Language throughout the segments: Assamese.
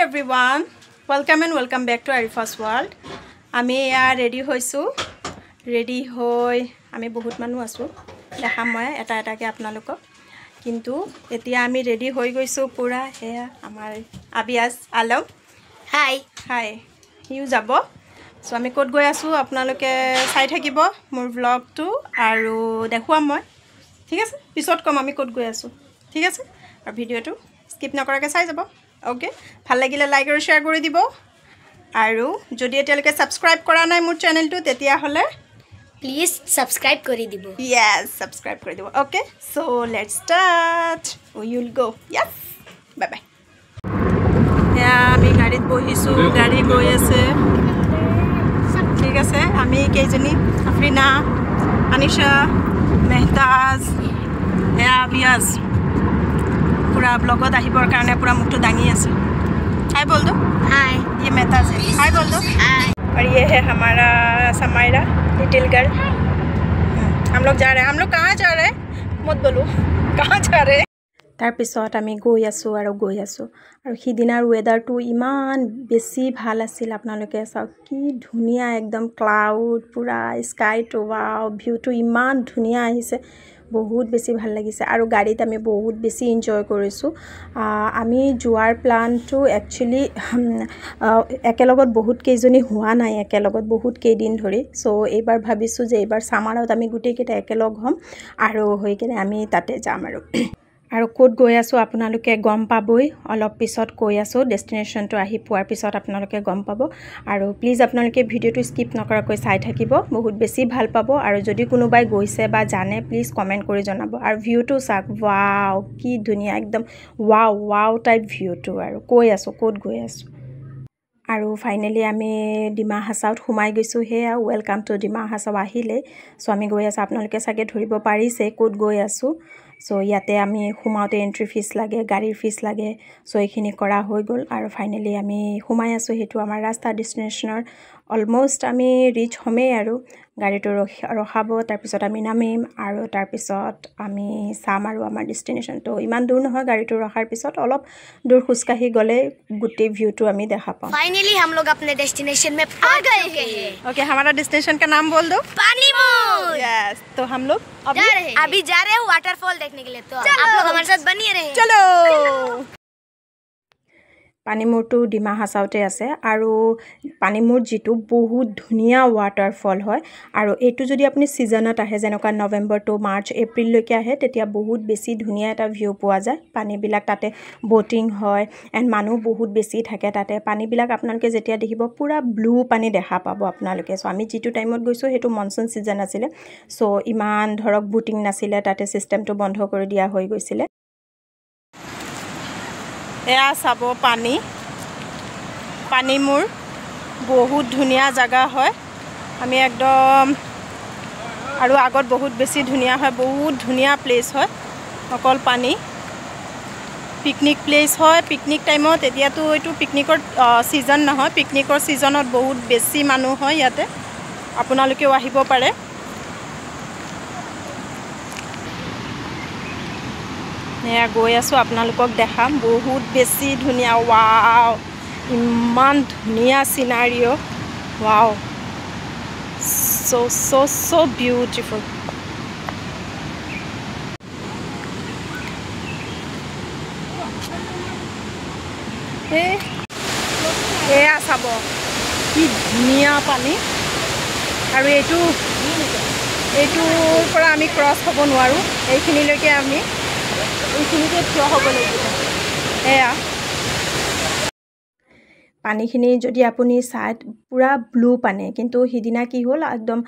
everyone, welcome back to Arifa's World. আমি ৰেডি হৈছো ৰেডি হৈ আমি বহুত মানুহ আছো দেখা মই এটা এটাকে আপোনালোকক কিন্তু এতিয়া আমি ৰেডি হৈ গৈছো পুৰা হেয়া আমাৰ আবিয়াজ আলম হাই হিউ যাব সো আমি কোড গৈ আছো আপোনালোকে চাই থাকিব মোৰ ব্লগটো আৰু দেখুৱাম মই ঠিক আছে পিছত কম আমি কোড গৈ আছো ঠিক আছে আৰু ভিডিওটো স্কিপ নকৰাকৈ চাই যাব ওকে ভাল লাগিলে লাইক আৰু শেয়াৰ কৰি দিব আৰু যদি এতিয়ালৈকে সাবস্ক্ৰাইব কৰা নাই মোৰ চেনেলটো তেতিয়া হলে প্লিজ সাবস্ক্ৰাইব কৰি দিব yes subscribe কৰি দিব okay so let's start we will go yes bye bye ya আমি গাড়ীত বহিছো গাড়ী গৈ আছে ঠিক আছে আমি কেইজনী আফরিনা আনিশা মেহতাজ ya বিয়াজ पूरा ब्लॉगत আহিবৰ কাৰণে पूरा মুখটো দাঙি আছে हाय बोल दो हाय ये मेहताज है हाय बोल दो हाय और ये है हमारा समायरा लिटिल गर्ल हम लोग जा रहे हैं हम लोग कहाँ जा रहे हैं मत बोलो कहाँ जा रहे हैं तार पिছত আমি গৈ আছো আৰু হিদিনাৰ ওয়েদাৰটো ইমান বেছি ভাল আছিল আপোনালোকে চাওক কি ধুনিয়া একদম ক্লাউড পুৰা স্কাইটো ওয়াও ভিউটো ইমান ধুনিয়া আহিছে বহুত বেছি ভাল লাগিছে আৰু গাড়ীত আমি বহুত বেছি এনজয় কৰিছো আমি যোৱাৰ প্লানটো একচুয়ালি একেলগত বহুত কেইজনী হোৱা নাই একেলগত বহুত কেইদিন ধৰি সো এইবাৰ ভাবিছো যে এইবাৰ সামাৰত আমি গুটেই কেইটা একেলগ হ'ম আৰু হৈ কিনে আমি তাতে যাম আৰু কোড গৈ আছো আপোনালোকে গম পাবই অলপ পিছত কৈ আছো ডেস্টিনেশনটো আহি পোৱাৰ পিছত আপোনালোকে গম পাব আৰু প্লিজ আপোনালোকে ভিডিওটো স্কিপ নকৰাকৈ চাই থাকিব বহুত বেছি ভাল পাব আৰু যদি কোনোবাই গৈছে বা জানে প্লিজ কমেন্ট কৰি জনাব আৰু ভিউটো চাক ওয়াও কি ধুনিয়া একদম ওয়াও টাইপ ভিউটো আৰু কৈ আছো কোড গৈ আছো আৰু ফাইনালি আমি ডিমা হাছাওত সোমাই গৈছো হেয়া ওয়েলকাম টু ডিমা হাছাও আহিলে সো আমি গৈ আছো আপোনালোকে সাকে ধৰিব পাৰিছে কোড গৈ আছো সো ইয়াতে আমি সোমাওতে এন্ট্ৰি ফিস লাগে গাড়ীৰ ফিস লাগে সো এইখিনি কৰা হৈ গল আৰু ফাইনালি আমি সোমাই আছো হেতু আমাৰ ৰাস্তা ডেস্টিনেশনৰ অলমোস্ট আমি ৰিচ হমে আৰু গাড়ীটো ৰখাব তাৰ পিছত আমি নামিম আৰু তাৰ পিছত আমি সাম আৰু আমাৰ ডেস্টিনেশন তো ইমান দূৰ নহয় গাড়ীটো ৰখাৰ পিছত অলপ দূৰ খুসকাহি গলে গুটি ভিউটো আমি দেখা পাম फाइनली हम लोग अपने डेस्टिनेशन में आ गए हैं ओके हमारा डेस्टिनेशन का नाम बोल दो पानीमोर यस तो हम लोग अभी जा रहे हैं वाटरफॉल देखने के लिए तो आप लोग हमारे साथ बनिए रहिए चलो পানীমূৰটো ডিমা হাছাওতে আছে আৰু পানীমূৰ যেটো বহুত ধুনিয়া ওয়াটাৰফল হয় আৰু এটো যদি আপুনি সিজনত আহে যেনকা নৱেম্বৰ টু মাৰ্চ এপ্ৰিল লৈকে আহে তেতিয়া বহুত বেছি ধুনিয়া এটা ভিউ পোৱা যায় পানী বিলাক তাতে বোটিং হয় এন্ড মানুহ বহুত বেছি থাকে তাতে পানী বিলাক আপোনালোকে যেতিয়া দেখিব পুৰা ব্লু পানী দেখা পাব আপোনালোকে সো আমি যেটো টাইমত গৈছো হেতু মনসুন সিজন আছিল সো ইমান ধৰক বোটিং নাছিলে তাতে সিস্টেমটো বন্ধ কৰি দিয়া হৈ গৈছিল এয়া চাব পানীমূৰ বহুত ধুনিয়া জায়গা হয় আমি একদম আৰু আগত বহুত বেছি ধুনিয়া হয় বহুত ধুনিয়া প্লেস হয় অকল পানী পিকনিক প্লেস হয় পিকনিক টাইমত এতিয়াতো এটো পিকনিকৰ সিজন নহয় পিকনিকৰ সিজনত বহুত বেছি মানুহ হয় ইয়াতে আপোনালোকেও আহিব পাৰে নেয়া গৈ আছো আপোনালোকক দেখাম বহুত বেছি ধুনিয়া ওয়াও ইমান ধুনিয়া সিনাৰিও ওয়াও so beautiful এয়া চাব কি ধুনিয়া পানী আৰু এইটোৰ পৰা আমি ক্ৰছ হ'ব নোৱাৰো এইখিনিলৈকে আমি এইখিনিতে থিয় হ'ব লাগিব এয়া পানীখিনি যদি আপুনি চাই পুৰা ব্লু পানী কিন্তু হিদিনা কি হ'ল একদম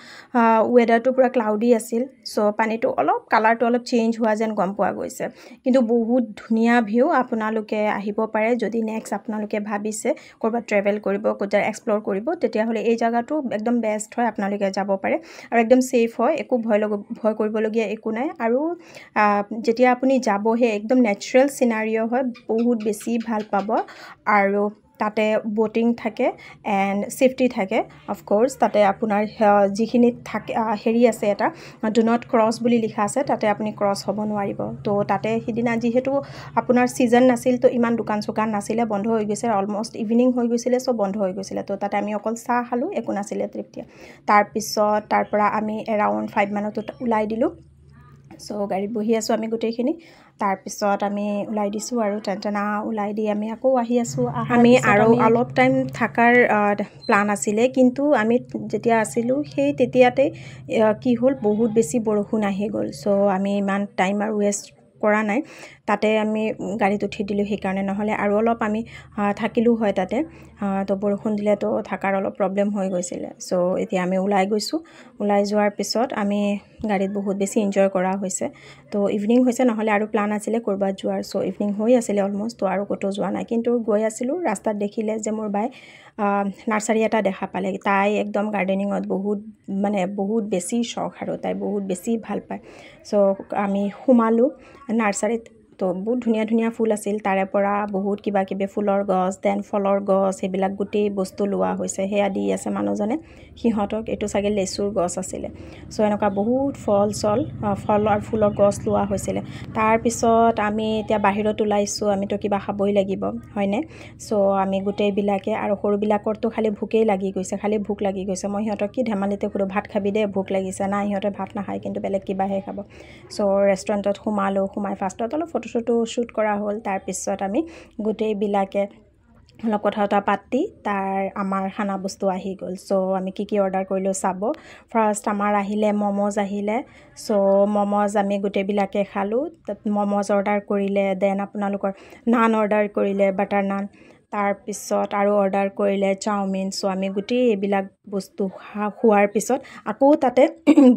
ওয়েদাৰটো পুৰা ক্লাউডি আছিল সো পানীটো অলপ কালাৰটো অলপ চেঞ্জ হোৱা যেন গম পোৱা গৈছে কিন্তু বহুত ধুনিয়া ভিউ আপোনালোকে আহিব পাৰে যদি নেক্সট আপোনালোকে ভাবিছে কৰবা ট্ৰেভেল কৰিব কোজা এক্সপ্লোৰ কৰিব তেতিয়া হলে এই জায়গাটো একদম বেষ্ট হয় আপোনালোকে যাব পাৰে আৰু একদম সেফ হয় একো ভয় কৰিবলগীয়া একো নাই আৰু যেতিয়া আপুনি যাব হে একদম নেচাৰেল সিনাৰিও হয় বহুত বেছি ভাল পাব আৰু তাতে বটিং থাকে এণ্ড ছেফটি থাকে অফক'ৰ্ছ তাতে আপোনাৰ যিখিনিত থাকে হেৰি আছে এটা ডু নট ক্ৰছ বুলি লিখা আছে তাতে আপুনি ক্ৰছ হ'ব নোৱাৰিব তো তাতে সিদিনা যিহেতু আপোনাৰ ছিজন নাছিল তো ইমান দোকান চোকান নাছিলে বন্ধ হৈ গৈছে অলমষ্ট ইভিনিং হৈ গৈছিলে চব বন্ধ হৈ গৈছিলে তো তাতে আমি অকল চাহ খালোঁ একো নাছিলে তৃপ্তিয়া তাৰপিছত তাৰ পৰা আমি এৰাউণ্ড 5 মানতো ওলাই দিলোঁ চ' গাড়ীত বহি আছোঁ আমি গোটেইখিনি তাৰপিছত আমি ওলাই দিছোঁ আৰু টেনটেনা ওলাই দি আমি আকৌ আহি আছোঁ আমি আৰু অলপ টাইম থকাৰ প্লান আছিলে কিন্তু আমি যেতিয়া আছিলোঁ সেই তেতিয়াতে কি হ'ল বহুত বেছি বৰষুণ আহি গ'ল চ' আমি ইমান টাইম আৰু ৱেষ্ট কৰা নাই তাতে আমি গাড়ীত উঠি দিলোঁ সেইকাৰণে নহ'লে আৰু অলপ আমি থাকিলোঁ হয় তাতে তো বৰষুণ দিলে তো থকাৰ অলপ প্ৰব্লেম হৈ গৈছিলে চ' এতিয়া আমি ওলাই গৈছোঁ ওলাই যোৱাৰ পিছত আমি গাড়ীত বহুত বেছি এনজয় কৰা হৈছে তো ইভিনিং হৈছে নহ'লে আৰু প্লান আছিলে ক'ৰবাত যোৱাৰ চ' ইভিনিং হৈ আছিলে অলমষ্ট তো আৰু ক'তো যোৱা নাই কিন্তু গৈ আছিলোঁ ৰাস্তাত দেখিলে যে মোৰ বাই নাৰ্চাৰী এটা দেখা পালে তাই একদম গাৰ্ডেনিঙত বহুত বেছি চখ আৰু তাই বহুত বেছি ভাল পায় চ' আমি সোমালোঁ নাৰ্চাৰীত তো বহুত ধুনীয়া ধুনীয়া ফুল আছিল তাৰে পৰা বহুত কিবা কিবি ফুলৰ গছ দেন ফলৰ গছ সেইবিলাক গোটেই বস্তু লোৱা হৈছে সেয়া দি আছে মানুহজনে সিহঁতক এইটো চাগে লেচুৰ গছ আছিলে চ' এনেকুৱা বহুত ফল আৰু ফুলৰ গছ লোৱা হৈছিলে তাৰপিছত আমি এতিয়া বাহিৰত ওলাইছোঁ আমিতো কিবা খাবই লাগিব হয়নে চ' আমি গোটেইবিলাকে আৰু সৰুবিলাকৰতো খালি ভোকেই লাগি গৈছে খালি ভোক লাগি গৈছে মই সিহঁতক কি ধেমালিতে সুধোঁ ভাত খাবি দে ভোক লাগিছে নাই সিহঁতে ভাত নাখায় কিন্তু বেলেগ কিবাহে খাব চ' ৰেষ্টুৰেণ্টত সোমাই ফাৰ্ষ্টত অলপ ফটো শ্বুট কৰা হ'ল তাৰপিছত আমি গোটেইবিলাকে অলপ কথা পাতি আমাৰ খানা বস্তু আহি গ'ল চ' আমি কি অৰ্ডাৰ কৰিলোঁ চাব ফাৰ্ষ্ট আমাৰ আহিলে মম'জ আহিলে চ' মম'জ আমি গোটেইবিলাকে খালোঁ তাত মম'জ অৰ্ডাৰ কৰিলে দেন আপোনালোকৰ নান অৰ্ডাৰ কৰিলে বাটাৰ নান তাৰপিছত আৰু অৰ্ডাৰ কৰিলে চাওমিন চ' আমি গোটেই এইবিলাক বস্তু খোৱাৰ পিছত আকৌ তাতে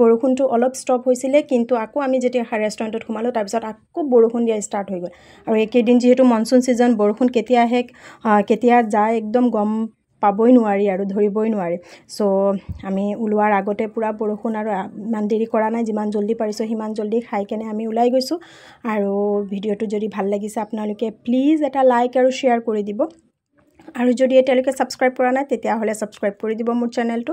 বৰষুণটো অলপ ষ্টপ হৈছিলে কিন্তু আকৌ আমি যেতিয়া ৰেষ্টুৰেণ্টত সোমালোঁ তাৰপিছত আকৌ বৰষুণ দিয়া ষ্টাৰ্ট হৈ গ'ল আৰু এইকেইদিন যিহেতু মনচুন ছিজন বৰষুণ কেতিয়া আহে কেতিয়া যায় একদম গম পাবই নোৱাৰি আৰু ধৰিবই নোৱাৰি চ' আমি ওলোৱাৰ আগতে পূৰা বৰষুণ আৰু ইমান দেৰি কৰা নাই যিমান জল্দি পাৰিছোঁ সিমান জল্দি খাই কেনে আমি ওলাই গৈছোঁ আৰু ভিডিঅ'টো যদি ভাল লাগিছে আপোনালোকে প্লিজ এটা লাইক আৰু শ্বেয়াৰ কৰি দিব আৰু যদি এতিয়ালৈকে ছাবস্ক্ৰাইব কৰা নাই তেতিয়াহ'লে ছাবস্ক্ৰাইব কৰি দিব মোৰ চেনেলটো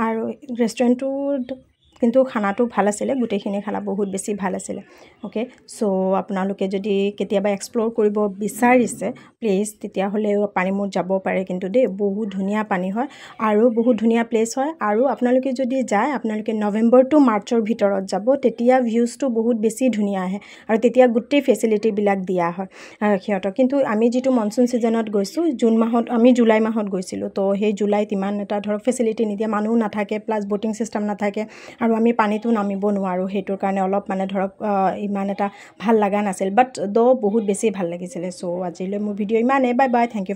আৰু ৰেষ্টুৰেণ্টটোত কিন্তু খানাটো ভাল আছিলে গোটেইখিনি খানা বহুত বেছি ভাল আছিলে অ'কে চ' আপোনালোকে যদি কেতিয়াবা এক্সপ্ল'ৰ কৰিব বিচাৰিছে প্লিজ তেতিয়াহ'লে পানীমূৰ যাব পাৰে কিন্তু দেই বহুত ধুনীয়া পানী হয় আৰু বহুত ধুনীয়া প্লেচ হয় আৰু আপোনালোকে যদি যায় আপোনালোকে নৱেম্বৰ টু মাৰ্চৰ ভিতৰত যাব তেতিয়া ভিউজটো বহুত বেছি ধুনীয়া আহে আৰু তেতিয়া গোটেই ফেচিলিটিবিলাক দিয়া হয় সিহঁতক কিন্তু আমি যিটো মনচুন ছিজনত গৈছোঁ আমি জুলাই মাহত গৈছিলোঁ তো সেই জুলাইত ইমান এটা ধৰক ফেচিলিটি নিদিয়ে মানুহ নাথাকে প্লাছ ব'টিং ছিষ্টেম নাথাকে আৰু আমি পানীটো নামিব নোৱাৰোঁ সেইটোৰ কাৰণে অলপ ধৰক ইমান এটা ভাল লগা নাছিল বাট বহুত বেছি ভাল লাগিছিলে চ' আজিলৈ মোৰ ভিডিঅ' ইমানেই বাই বাই থেংক ইউ